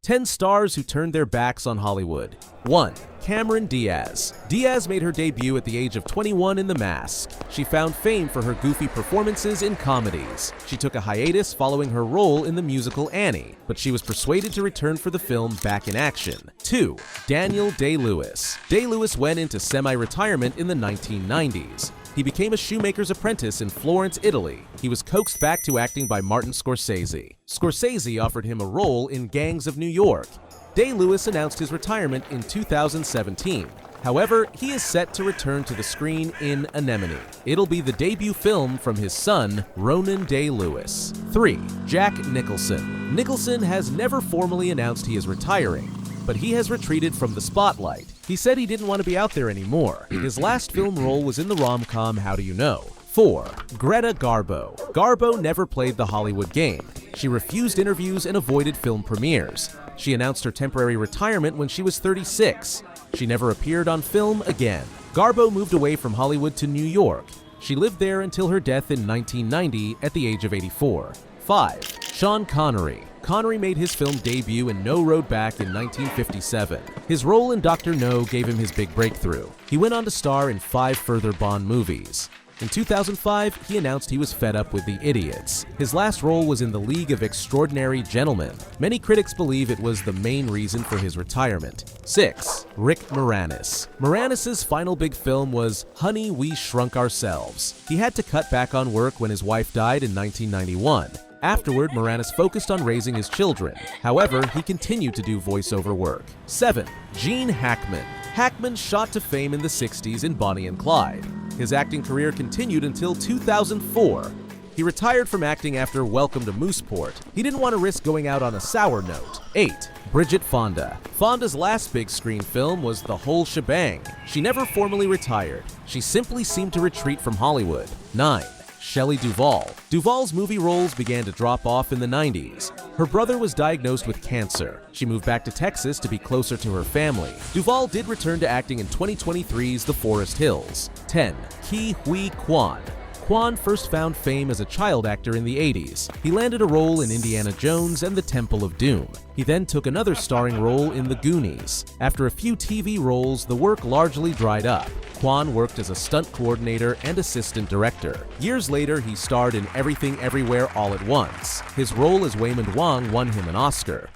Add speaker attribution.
Speaker 1: 10 stars who turned their backs on Hollywood. 1. Cameron Diaz. Diaz made her debut at the age of 21 in The Mask. She found fame for her goofy performances in comedies. She took a hiatus following her role in the musical Annie, but she was persuaded to return for the film Back in Action. 2. Daniel Day-Lewis. Day-Lewis went into semi-retirement in the 1990s. He became a shoemaker's apprentice in Florence, Italy. He was coaxed back to acting by Martin Scorsese. Scorsese offered him a role in Gangs of New York. Day-Lewis announced his retirement in 2017. However, he is set to return to the screen in Anemone. It'll be the debut film from his son, Ronan Day-Lewis. 3. Jack Nicholson. Nicholson has never formally announced he is retiring, but he has retreated from the spotlight. He said he didn't want to be out there anymore. His last film role was in the rom-com How Do You Know? 4. Greta Garbo. Garbo never played the Hollywood game. She refused interviews and avoided film premieres. She announced her temporary retirement when she was 36. She never appeared on film again. Garbo moved away from Hollywood to New York. She lived there until her death in 1990 at the age of 84. 5. Sean Connery. Connery made his film debut in No Road Back in 1957. His role in Dr. No gave him his big breakthrough. He went on to star in 5 further Bond movies. In 2005, he announced he was fed up with The Idiots. His last role was in The League of Extraordinary Gentlemen. Many critics believe it was the main reason for his retirement. 6. Rick Moranis. Moranis' final big film was Honey, We Shrunk Ourselves. He had to cut back on work when his wife died in 1991. Afterward, Moranis focused on raising his children. However, he continued to do voiceover work. 7. Gene Hackman. Hackman shot to fame in the 60s in Bonnie and Clyde. His acting career continued until 2004. He retired from acting after Welcome to Mooseport. He didn't want to risk going out on a sour note. 8. Bridget Fonda. Fonda's last big screen film was The Whole Shebang. She never formally retired. She simply seemed to retreat from Hollywood. 9. Shelley Duvall. Duvall's movie roles began to drop off in the 90s. Her brother was diagnosed with cancer. She moved back to Texas to be closer to her family. Duvall did return to acting in 2023's The Forest Hills. 10. Ke Huy Quan. Quan first found fame as a child actor in the 80s. He landed a role in Indiana Jones and the Temple of Doom. He then took another starring role in The Goonies. After a few TV roles, the work largely dried up. Quan worked as a stunt coordinator and assistant director. Years later, he starred in Everything Everywhere All at Once. His role as Waymond Wong won him an Oscar.